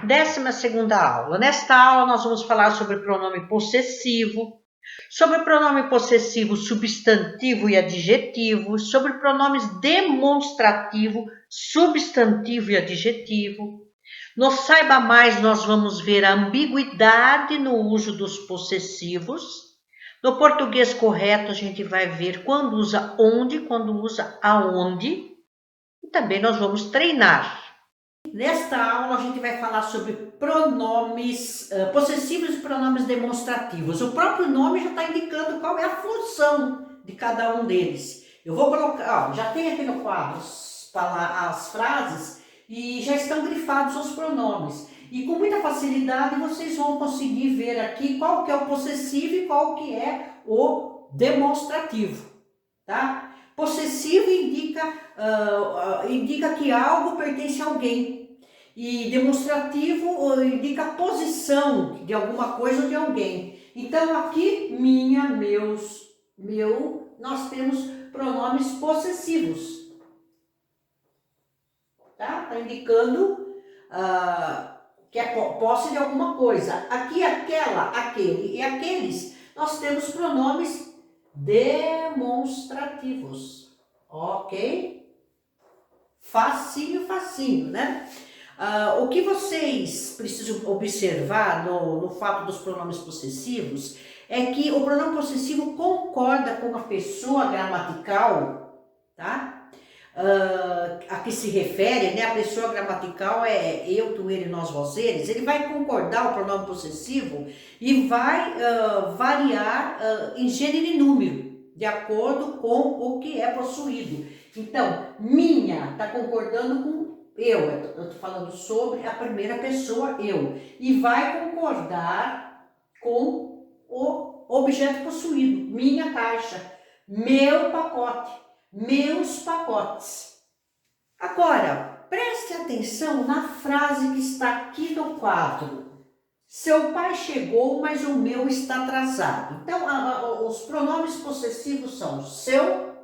12ª aula. Nesta aula nós vamos falar sobre pronome possessivo, sobre pronome possessivo substantivo e adjetivo, sobre pronomes demonstrativo, substantivo e adjetivo. No Saiba Mais nós vamos ver a ambiguidade no uso dos possessivos. No português correto a gente vai ver quando usa onde, quando usa aonde. E também nós vamos treinar. Nesta aula a gente vai falar sobre pronomes possessivos e pronomes demonstrativos. O próprio nome já está indicando qual é a função de cada um deles. Eu vou colocar, já tem aqui no quadro as frases e já estão grifados os pronomes. E com muita facilidade vocês vão conseguir ver aqui qual que é o possessivo e qual que é o demonstrativo, tá? Possessivo indica que algo pertence a alguém. E demonstrativo indica a posição de alguma coisa ou de alguém. Então aqui, minha, meus, meu, nós temos pronomes possessivos. Tá? Tá indicando que é posse de alguma coisa. Aqui, aquela, aquele e aqueles, nós temos pronomes demonstrativos. Ok? Facinho, facinho, né? O que vocês precisam observar no fato dos pronomes possessivos é que o pronome possessivo concorda com a pessoa gramatical, tá? A que se refere, né? A pessoa gramatical é eu, tu, ele, nós, vós, eles. Ele vai concordar o pronome possessivo e vai variar em gênero e número, de acordo com o que é possuído. Então, minha está concordando com eu estou falando sobre a primeira pessoa, eu. E vai concordar com o objeto possuído, minha caixa, meu pacote, meus pacotes. Agora, preste atenção na frase que está aqui no quadro. Seu pai chegou, mas o meu está atrasado. Então, os pronomes possessivos são seu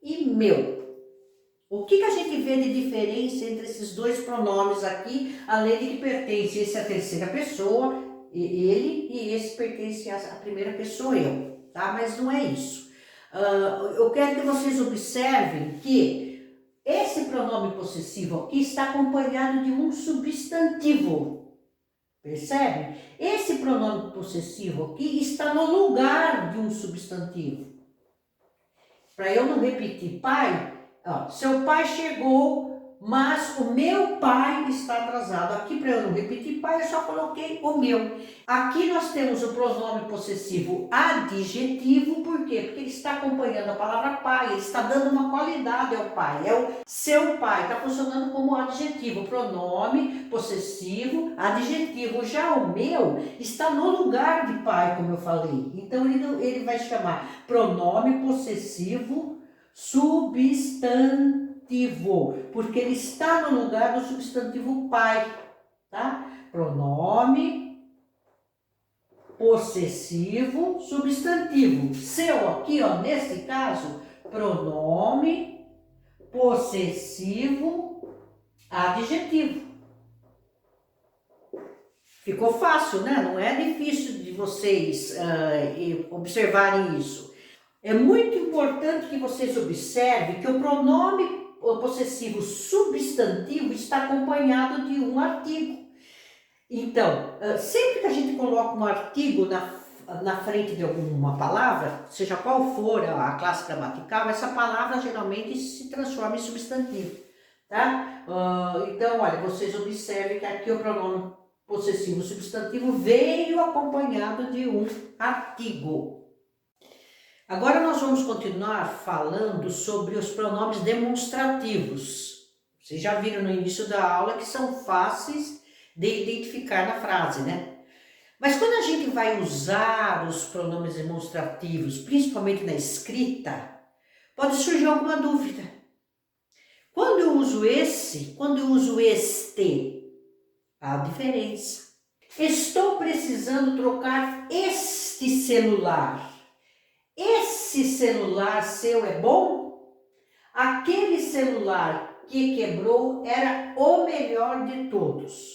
e meu. O que a gente vê de diferença entre esses dois pronomes aqui, além de que pertence esse à terceira pessoa, ele, e esse pertence à primeira pessoa, eu, tá? Mas não é isso. Eu quero que vocês observem que esse pronome possessivo aqui está acompanhado de um substantivo. Percebe? Esse pronome possessivo aqui está no lugar de um substantivo. Para eu não repetir pai, seu pai chegou, mas o meu pai está atrasado. Aqui, para eu não repetir pai, eu só coloquei o meu. Aqui nós temos o pronome possessivo adjetivo, por quê? Porque ele está acompanhando a palavra pai, ele está dando uma qualidade ao pai. É o seu pai, está funcionando como adjetivo, pronome possessivo adjetivo. Já o meu está no lugar de pai, como eu falei. Então ele vai chamar pronome possessivo substantivo, porque ele está no lugar do substantivo pai, tá? Pronome possessivo substantivo. Seu aqui, nesse caso, pronome possessivo adjetivo. Ficou fácil, né? Não é difícil de vocês observarem isso. É muito importante que vocês observem que o pronome possessivo substantivo está acompanhado de um artigo. Então, sempre que a gente coloca um artigo na frente de alguma palavra, seja qual for a classe gramatical, essa palavra geralmente se transforma em substantivo, tá? Então, olha, vocês observem que aqui o pronome possessivo substantivo veio acompanhado de um artigo. Agora nós vamos continuar falando sobre os pronomes demonstrativos. Vocês já viram no início da aula que são fáceis de identificar na frase, né? Mas quando a gente vai usar os pronomes demonstrativos, principalmente na escrita, pode surgir alguma dúvida. Quando eu uso esse, quando eu uso este, há diferença. Estou precisando trocar este celular. Esse celular seu é bom? Aquele celular que quebrou era o melhor de todos.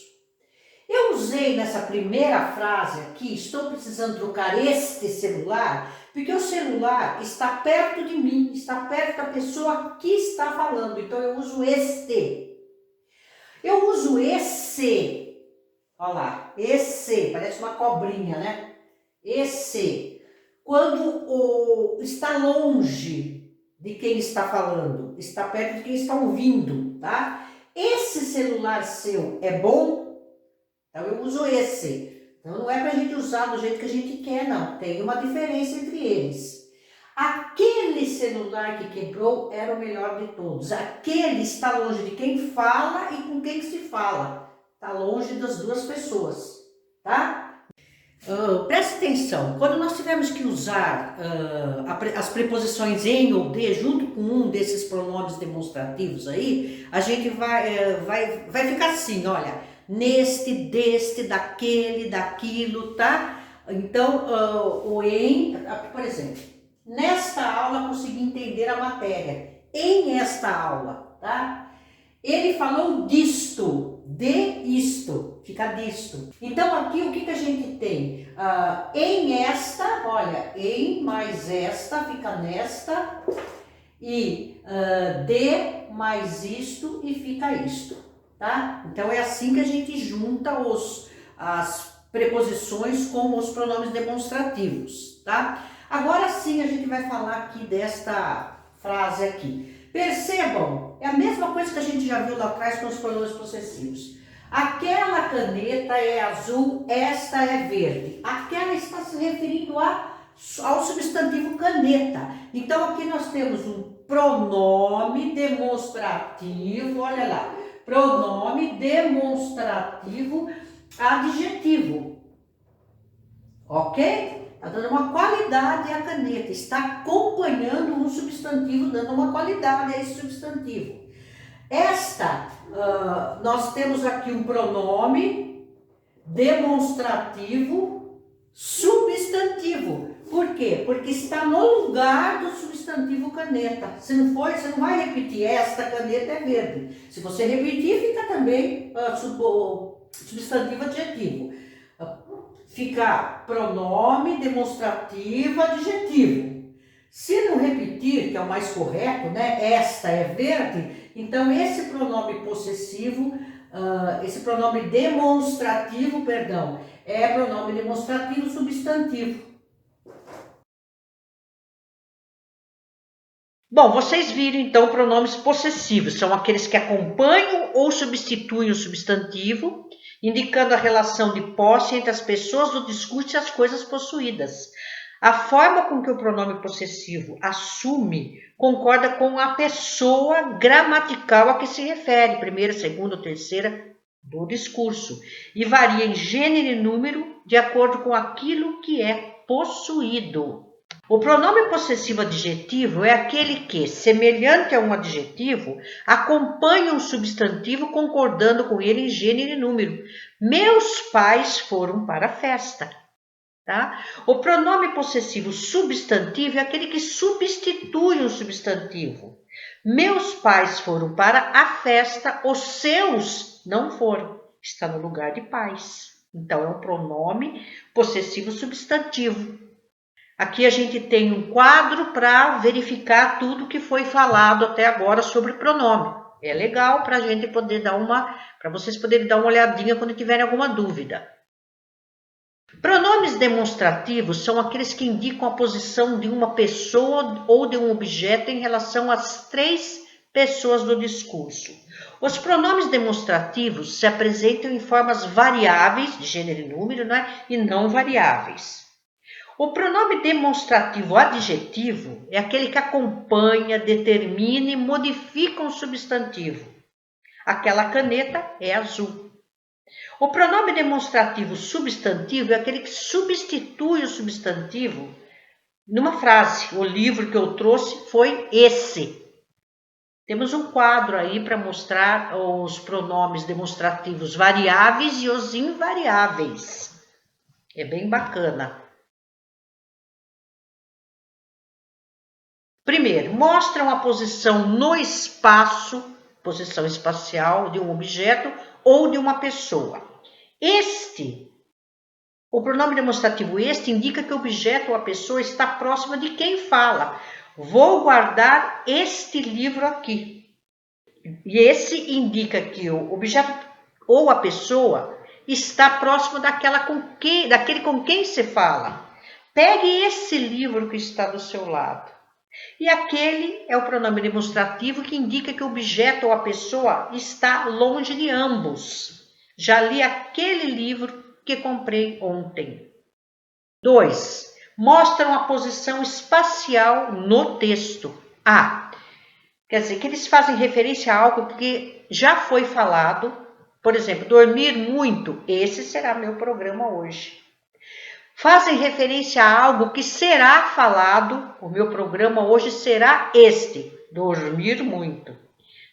eu usei nessa primeira frase aqui, estou precisando trocar este celular, porque o celular está perto de mim, está perto da pessoa que está falando, então eu uso este. Eu uso esse, olha lá, esse, parece uma cobrinha, né? Esse, quando está longe de quem está falando, está perto de quem está ouvindo, tá? Esse celular seu é bom? Então eu uso esse. Então não é pra gente usar do jeito que a gente quer, não. Tem uma diferença entre eles. Aquele celular que quebrou era o melhor de todos. Aquele está longe de quem fala e com quem se fala. Está longe das duas pessoas, tá? Preste atenção, quando nós tivermos que usar as preposições em ou de junto com um desses pronomes demonstrativos aí, a gente vai ficar assim, olha, neste, deste, daquele, daquilo, tá? Então, o em, por exemplo, nesta aula consegui entender a matéria, em esta aula, tá? Ele falou disto, de isto, fica disto. Então aqui o que a gente tem? Em esta, olha, em mais esta fica nesta, e de mais isto e fica isto, tá? Então é assim que a gente junta as preposições com os pronomes demonstrativos, tá? Agora sim a gente vai falar aqui desta frase aqui. Percebam, é a mesma coisa que a gente já viu lá atrás com os pronomes possessivos. Aquela caneta é azul, esta é verde. Aquela está se referindo ao substantivo caneta. Então aqui nós temos um pronome demonstrativo, olha lá, pronome demonstrativo adjetivo, ok? Está dando uma qualidade à caneta, está acompanhando um substantivo, dando uma qualidade a esse substantivo. Nós temos aqui um pronome demonstrativo substantivo. Por quê? Porque está no lugar do substantivo caneta. Se não for, você não vai repetir, esta caneta é verde. Se você repetir, fica também substantivo adjetivo. Fica pronome demonstrativo adjetivo. Se não repetir, que é o mais correto, né? Esta é verde, então esse pronome possessivo, esse pronome demonstrativo, perdão, é pronome demonstrativo substantivo. Bom, vocês viram então pronomes possessivos, são aqueles que acompanham ou substituem o substantivo, indicando a relação de posse entre as pessoas do discurso e as coisas possuídas. A forma com que o pronome possessivo assume concorda com a pessoa gramatical a que se refere, primeira, segunda ou terceira do discurso, e varia em gênero e número de acordo com aquilo que é possuído. O pronome possessivo adjetivo é aquele que, semelhante a um adjetivo, acompanha um substantivo concordando com ele em gênero e número. Meus pais foram para a festa. Tá? O pronome possessivo substantivo é aquele que substitui um substantivo. Meus pais foram para a festa, os seus não foram. Está no lugar de pais. Então, é um pronome possessivo substantivo. Aqui a gente tem um quadro para verificar tudo que foi falado até agora sobre pronome. É legal para a gente poder para vocês poderem dar uma olhadinha quando tiverem alguma dúvida. Pronomes demonstrativos são aqueles que indicam a posição de uma pessoa ou de um objeto em relação às três pessoas do discurso. Os pronomes demonstrativos se apresentam em formas variáveis, de gênero e número, né? E não variáveis. O pronome demonstrativo adjetivo é aquele que acompanha, determina e modifica um substantivo. Aquela caneta é azul. O pronome demonstrativo substantivo é aquele que substitui o substantivo numa frase. O livro que eu trouxe foi esse. Temos um quadro aí para mostrar os pronomes demonstrativos variáveis e os invariáveis. É bem bacana. Primeiro, mostram a posição no espaço, posição espacial de um objeto ou de uma pessoa. O pronome demonstrativo este indica que o objeto ou a pessoa está próxima de quem fala. Vou guardar este livro aqui. E esse indica que o objeto ou a pessoa está próximo daquele com quem se fala. Pegue esse livro que está do seu lado. E aquele é o pronome demonstrativo que indica que o objeto ou a pessoa está longe de ambos. Já li aquele livro que comprei ontem. 2. Mostram a posição espacial no texto. Quer dizer, que eles fazem referência a algo que já foi falado. Por exemplo, dormir muito. Esse será meu programa hoje. Fazem referência a algo que será falado. O meu programa hoje será este. Dormir muito.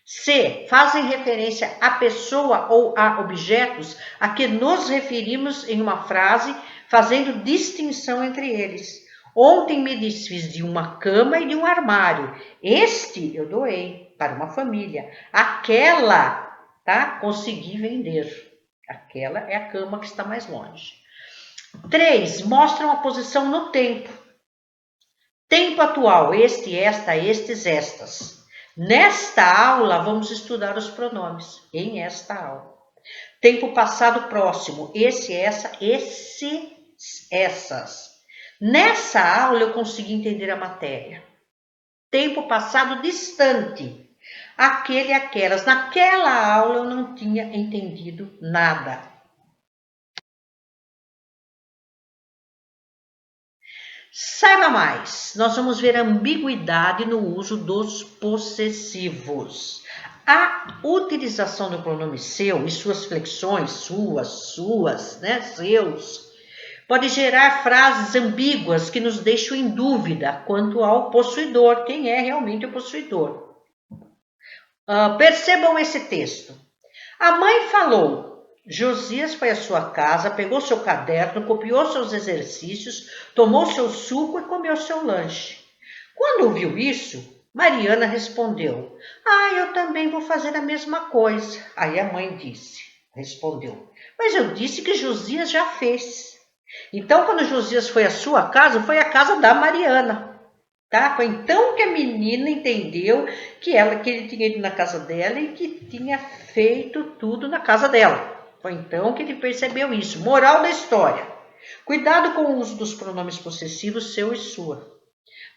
C. Fazem referência a pessoa ou a objetos a que nos referimos em uma frase, fazendo distinção entre eles. Ontem me desfiz de uma cama e de um armário. Este eu doei para uma família. Aquela, consegui vender. Aquela é a cama que está mais longe. 3. Mostram a posição no tempo. Tempo atual, este, esta, estes, estas. Nesta aula, vamos estudar os pronomes. Em esta aula. Tempo passado próximo. Esse, essa, esses, essas. Nessa aula, eu consegui entender a matéria. Tempo passado distante. Aquele e aquelas. Naquela aula, eu não tinha entendido nada. Saiba mais, nós vamos ver a ambiguidade no uso dos possessivos. A utilização do pronome seu e suas flexões, suas, seus, pode gerar frases ambíguas que nos deixam em dúvida quanto ao possuidor, quem é realmente o possuidor. Percebam esse texto. A mãe falou. Josias foi à sua casa, pegou seu caderno, copiou seus exercícios, tomou seu suco e comeu seu lanche. Quando ouviu isso, Mariana respondeu: eu também vou fazer a mesma coisa. Aí a mãe respondeu: mas eu disse que Josias já fez. Então, quando Josias foi à sua casa, foi à casa da Mariana. Foi então que a menina entendeu que ele tinha ido na casa dela e que tinha feito tudo na casa dela. Foi então que ele percebeu isso. Moral da história. Cuidado com o uso dos pronomes possessivos seu e sua.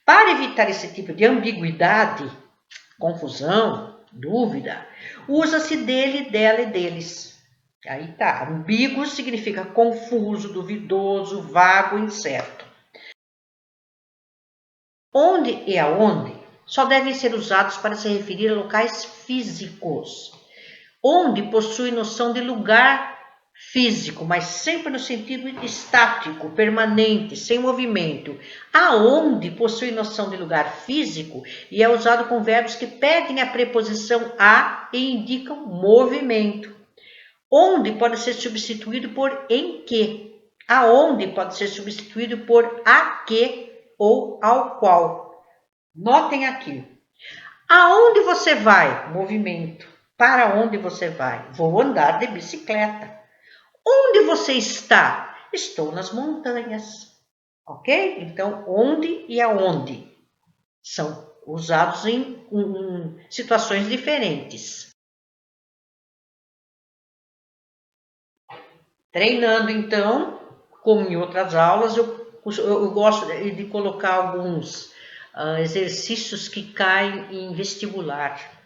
Para evitar esse tipo de ambiguidade, confusão, dúvida, usa-se dele, dela e deles. Aí tá. Ambíguo significa confuso, duvidoso, vago, incerto. Onde e aonde só devem ser usados para se referir a locais físicos. Onde possui noção de lugar físico, mas sempre no sentido estático, permanente, sem movimento. Aonde possui noção de lugar físico e é usado com verbos que pedem a preposição a e indicam movimento. Onde pode ser substituído por em que. Aonde pode ser substituído por a que ou ao qual. Notem aqui. Aonde você vai? Movimento. Para onde você vai? Vou andar de bicicleta. Onde você está? Estou nas montanhas. Ok? Então, onde e aonde são usados em situações diferentes. Treinando, então, como em outras aulas, eu gosto de colocar alguns exercícios que caem em vestibular.